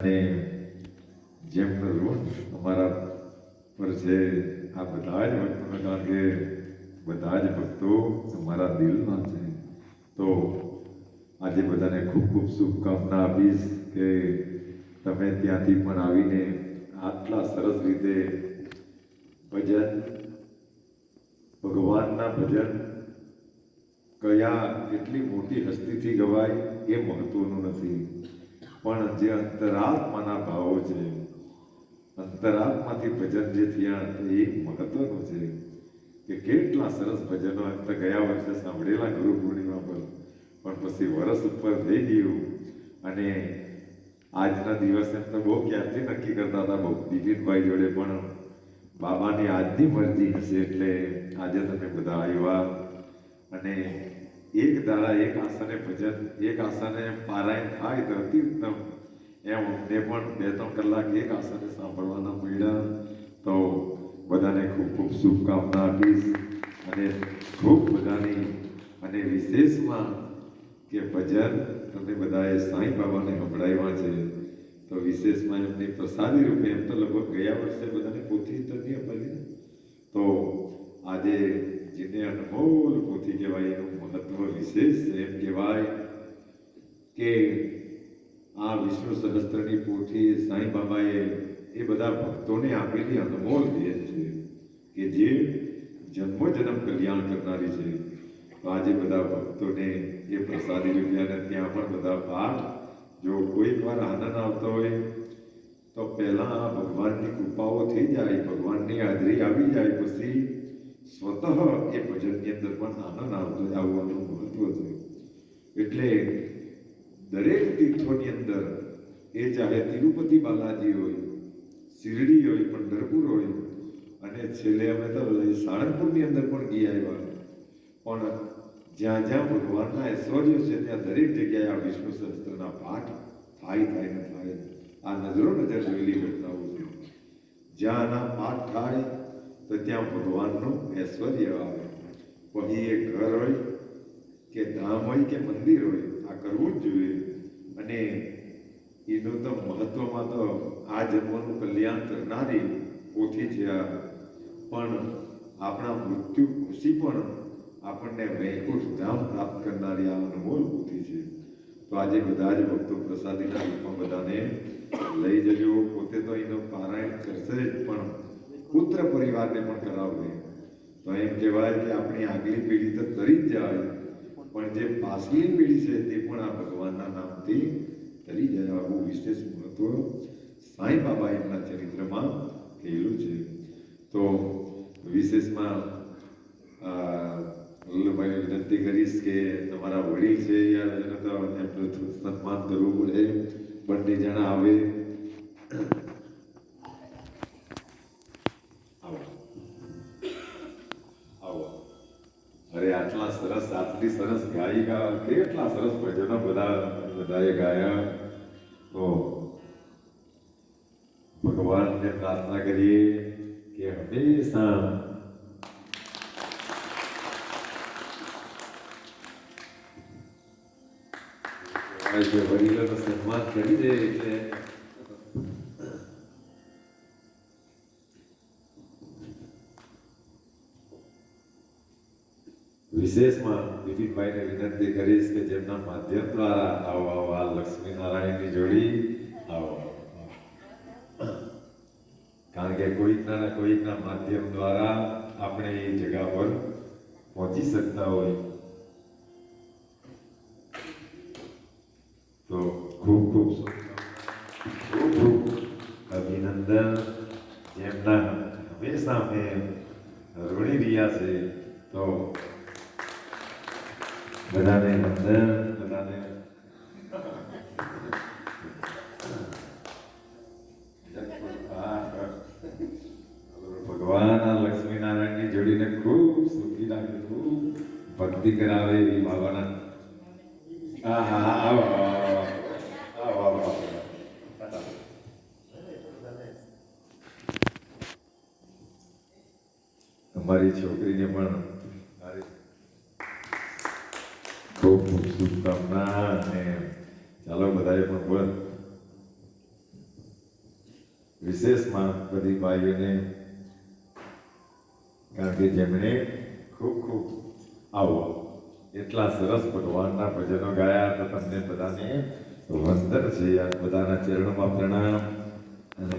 અને જેમનો ઋણ અમારા પર છે આ બધા જ ભક્તોને, કારણ કે બધા જ ભક્તો અમારા દિલમાં છે. તો આજે બધાને ખૂબ ખૂબ શુભકામના આપીશ કે તમે ત્યાંથી પણ આવીને આટલા સરસ રીતે ભજન, ભગવાનના ભજન કયા કેટલી મોટી હસ્તીથી ગવાય એ મહત્વનું નથી, પણ જે અંતરાત્માના ભાવો છે, અંતરાત્માથી ભજન જે થયા એ મહત્વનું છે. કે કેટલા સરસ ભજનો ગયા વર્ષે સાંભળેલા ગુરુ પૂર્ણિમા પર, પણ પછી વરસ ઉપર થઈ ગયું અને આજના દિવસે તો બહુ ક્યારથી નક્કી કરતા હતા બહુ દિલીપભાઈ જોડે, પણ બાબાની આજની મરજી હશે એટલે આજે તમે બધા આવ્યા અને એક દાડા એક આસાને ભજન, એક આસાને પારાયણ થાય તો અતિ ઉત્તમ. એમ અમને પણ 2-3 કલાક એક આસાને સાંભળવાના મળ્યા. તો બધાને ખૂબ ખૂબ શુભકામના આપીશ અને ખૂબ બધાની, અને વિશેષમાં કે ભજન તમે બધાએ સાંઈ બાબાને સંભળાવ્યા છે તો વિશેષમાં એમની પ્રસાદી રૂપે, એમ તો લગભગ ગયા વર્ષે બધાને પોથી તો નહીં અપાવી, તો આજે જેને અનમોલ પોથી કહેવાય એનું મહત્વ વિશેષ છે. એમ કહેવાય કે આ વિષ્ણુ સહસ્ત્રની પોથી સાંઈ બાબાએ એ બધા ભક્તોને આપેલી અનમોલ ભેટ છે કે જે જન્મો જન્મ કલ્યાણ કરનારી છે. તો આજે બધા ભક્તોને એ પ્રસાદી રૂપે, અને ત્યાં પણ બધા પાઠ, જો કોઈક વાર આનંદ આવતો હોય તો પહેલાં આ ભગવાનની કૃપાઓ થઈ જાય, ભગવાનની હાજરી આવી જાય, પછી સ્વતઃ એ ભજનની અંદર પણ આનંદ આવવાનું મહત્વ છે. એટલે દરેક તીર્થોની અંદર, એ ચાહે તિરુપતિ બાલાજી હોય, શિરડી હોય, પંઢરપુર હોય, અને છેલ્લે અમે તો સાળંગપુરની અંદર પણ ગયા આવ્યા, પણ જ્યાં જ્યાં ભગવાનના ઐશ્વર્ય છે ત્યાં દરેક જગ્યાએ આ વિષ્ણુ સહસ્ત્રના પાઠ થાય ને થાય. આ નજરો નજર જોયેલી ઘટનાઓ છે. જ્યાં આના પાઠ થાય તો ત્યાં ભગવાનનું ઐશ્વર્ય આવે. પછી એ ઘર હોય કે ધામ હોય કે મંદિર હોય, આ કરવું જ જોઈએ. અને એનું તો મહત્વમાં તો આ જન્મનું કલ્યાણ કરનારી પોથી છે આ, પણ આપણા મૃત્યુ પછી પણ આપણને વૈકુંઠ ધામ પ્રાપ્ત કરનારી આ અનમોલ પોથી છે. તો આજે બધા જ ભક્તો પ્રસાદીના રૂપમાં બધાને લઈ જજો. પોતે તો એનું પારાયણ કરશે જ, પણ પુત્ર પરિવારને પણ કરાવશે. તો એમ કહેવાય કે આપણી આગલી પેઢી તો તરી જ જાય, પણ જે પાછલી પેઢી છે તે પણ આ ભગવાનના નામથી તરી જાય. આવું વિશેષ મહત્વ સાંઈ બાબા એમના ચરિત્રમાં કહેલું છે. તો વિશેષમાં વલ્લભભાઈને વિનંતી કરીશ કે તમારા વડીલ છે યાર, એને તો એમનું સન્માન કરવું પડે. બંને જણા આવે. અરે આટલા સરસ, આટલી સરસ ગાયિકા, કેટલા સરસ ભજનો બધાએ ગાયા. તો ભગવાનને પ્રાર્થના કરીએ કે હંમેશા વડીલોનું સન્માન કરી દે. એટલે વિશેષમાં દિલીપભાઈને વિનંતી કરીશ કે જેમના માધ્યમ દ્વારા આવો આ લક્ષ્મીનારાયણની જોડી આવો, કારણ કે કોઈકના માધ્યમ દ્વારા આપણે એ જગ્યા પર પહોંચી શકતા હોય. તો ખૂબ ખૂબ અભિનંદન. જેમના હંમેશા અમે ઋણી રહ્યા છે. તો બધાને વંદન. બધાને ભગવાન આ લક્ષ્મીનારાયણની જોડીને ખૂબ સુખી રાખે, ખૂબ ભક્તિ કરાવે એવી ભાવના. આવો અમારી છોકરીને પણ ખૂબ ખૂબ શુભકામના. અને ચાલો બધાએ પણ બોલ વિશેષમાં બધી ભાઈઓને, કારણ કે જેમણે ખૂબ ખૂબ આવો એટલા સરસ ભગવાનના ભજનો ગાયા, તો તમને બધાને વંદન છે. આ બધાના ચરણોમાં પ્રણામ અને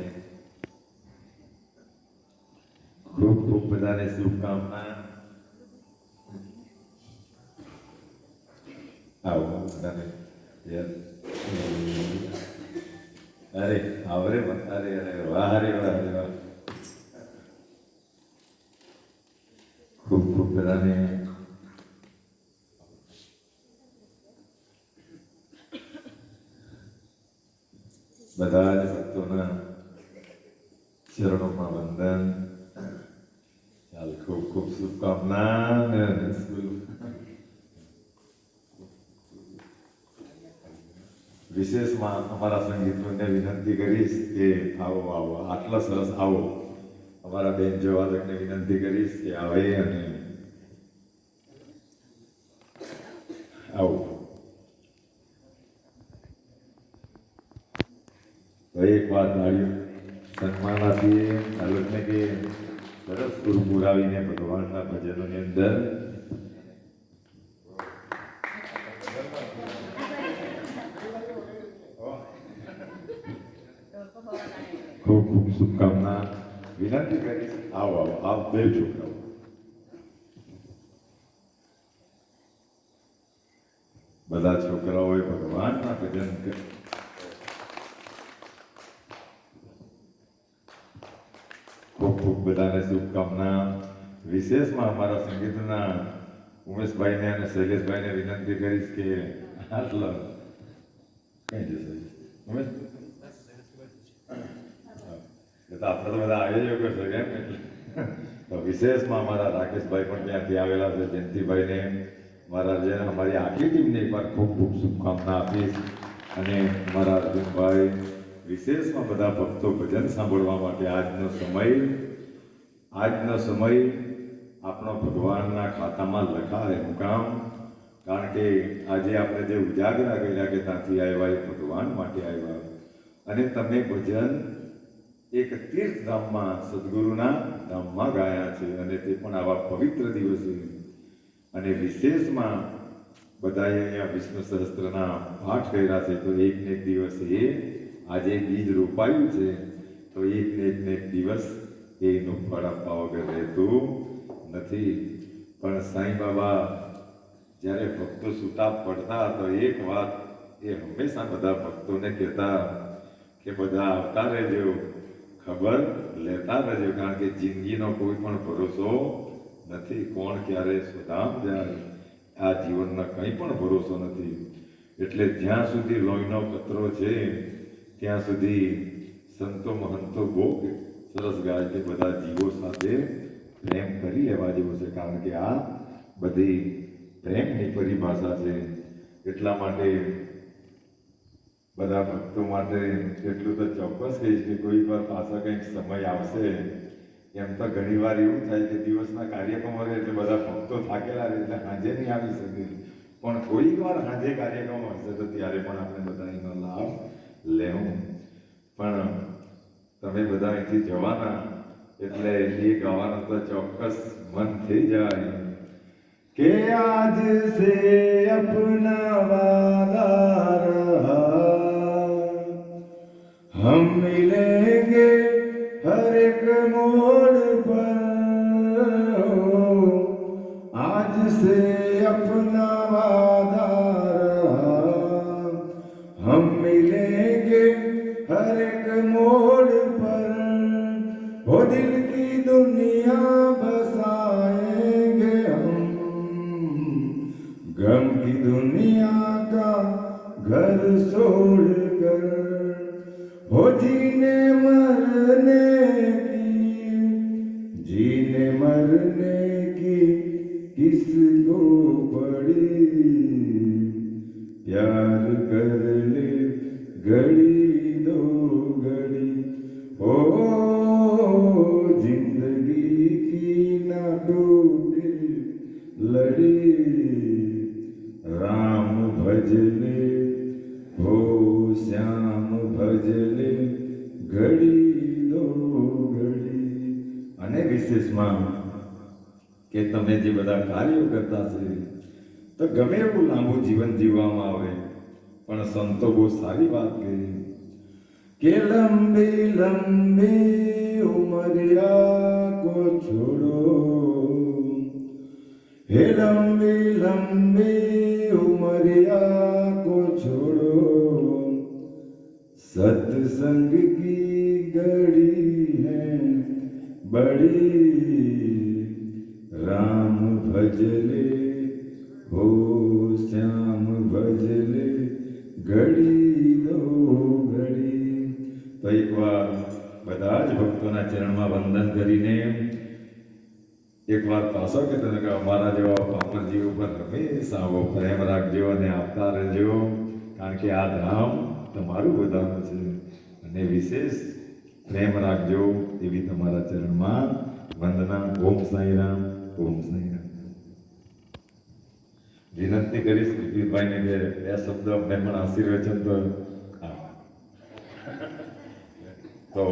ખૂબ ખૂબ બધાને શુભકામના. આવો બધાને અરે આવરે અરે અરે વાહ રે વાહ રે વાહ. ખૂબ ખૂબ બધાને બધા જ ભક્તોના ચરણોમાં વંદન. ચાલ ખૂબ ખૂબ શુભકામના. વિશેષમાં અમારા સંગીતોને વિનંતી કરીશ કે આવો આવો, આટલા સરસ આવો. અમારા બેન જવાદકને વિનંતી કરીશ કે આવે અને આવો. તો એક વાત તાળીઓ સન્માન આપીએ ચાલકને કે સરસ સુર પુરાવીને ભગવાનના ભજનોની અંદર ખૂબ ખૂબ શુભકામના. વિનંતી કરીશ આવો આવો આપ બે છોકરાઓ. બધા છોકરાઓએ ભગવાનના ભજન કરે. ખૂબ ખૂબ બધાને શુભકામના. વિશેષમાં અમારા સંગીતના ઉમેશભાઈને અને શૈલેષભાઈને વિનંતી કરીશ કે આટલા કઈ જશે ઉમેશ તો આપણે તો બધા આયોજકો કરશે કેમ. તો વિશેષમાં અમારા રાકેશભાઈ પણ ત્યાંથી આવેલા છે. જયંતિભાઈને મારા જે અમારી આખી ટીમને એકવાર ખૂબ ખૂબ શુભકામના આપીશ. અને મારા અર્જુનભાઈ, વિશેષમાં બધા ભક્તો ભજન સાંભળવા માટે આજનો સમય આપણો ભગવાનના ખાતામાં લખાય. હું કામ? કારણ કે આજે આપણે જે ઉજાગરા કર્યા કે ત્યાંથી આવ્યા એ ભગવાન માટે આવ્યા. અને તમે ભજન એક તીર્થધામમાં સદગુરુના ધામમાં ગાયા છે, અને તે પણ આવા પવિત્ર દિવસે. અને વિશેષમાં બધાએ અહીંયા વિષ્ણુ સહસ્ત્રના પાઠ કર્યા છે. તો એક ને એક દિવસે આજે બીજ રોપાયું છે, તો એક ને એક દિવસ એનું ફળ આપવા વગર રહેતું નથી. પણ સાંઈ બાબા જ્યારે ભક્તો છૂટા પડતા તો એક વાત એ હંમેશા બધા ભક્તોને કહેતા કે બધા આવતા રહેજો, ખબર લેતા રહેજો. કારણ કે જિંદગીનો કોઈ પણ ભરોસો નથી. કોણ ક્યારે સુદામ જાય, આ જીવનનો કંઈ પણ ભરોસો નથી. એટલે જ્યાં સુધી લોહીનો કતરો છે ત્યાં સુધી સંતો મહંતો બહુ સરસ ગાય કે બધા જીવો સાથે પ્રેમ કરી લેવા જેવું છે. કારણ કે આ બધી પ્રેમની પરિભાષા છે. એટલા માટે બધા ભક્તો માટે એટલું તો ચોક્કસ કહીશ કે કોઈક વાર પાછા કંઈક સમય આવશે. એમ તો ઘણી વાર એવું થાય કે દિવસના કાર્યક્રમો રહે એટલે બધા ભક્તો થાકેલા રહે એટલે સાંજે નહીં આવી શકે. પણ કોઈક વાર સાંજે કાર્યક્રમ હશે તો ત્યારે પણ આપણે બધા એનો લાભ લેવું. પણ તમે બધા અહીંથી જવાના એટલે એ ગાવાનું તો ચોક્કસ મન થઈ જાય કે આજ સે અપના વાદા રહા, હમ મિલેંગે हर एक मोड़ पर, आज से अपना वादा रहा, हम मिलेंगे हर एक मोड़ पर, वो दिल की दुनिया बसाएंगे हम, गम की दुनिया का घर छोड़कर, हो जीने मरने की किसको पड़ी, प्यार कर ले घड़ी दो घड़ी, ओ जिंदगी की ना टूटे लड़ी, राम भजले हो श्याम भजले घड़ी વિશેષમાં કે તમે જે બધા કાર્યો કરતા છે તો ગમે એવું લાંબુ જીવન જીવવામાં આવે પણ સંતો બહુ સારી વાત કરી કે લંબી લંબી ઉમરિયા કો છોડો હે લંબી લંબી ઉમरिया को छोड़ो सत्संग की घड़ी है बड़ी राम भजले हो श्याम भजले घड़ी दो घड़ी તો એકવાર બધા જ ભક્તોના ચરણમાં વંદન કરીને એકવાર પાછો કે તને કે અમારા જેવા પામરજી ઉપર હંમેશા આવો પ્રેમ રાખજો અને આપતા રહેજો કારણ કે આ ધામ તમારું બધાનું છે અને વિશેષ પ્રેમ રાખજો એવી તમારા ચરણમાં વંદના. ઓમ સાંઈ રામ, ઓમ સાંઈ રામ. વિનંતી કરીશ કૃષ્ણભાઈને કે બે શબ્દ અમને પણ આશીર્વચન તો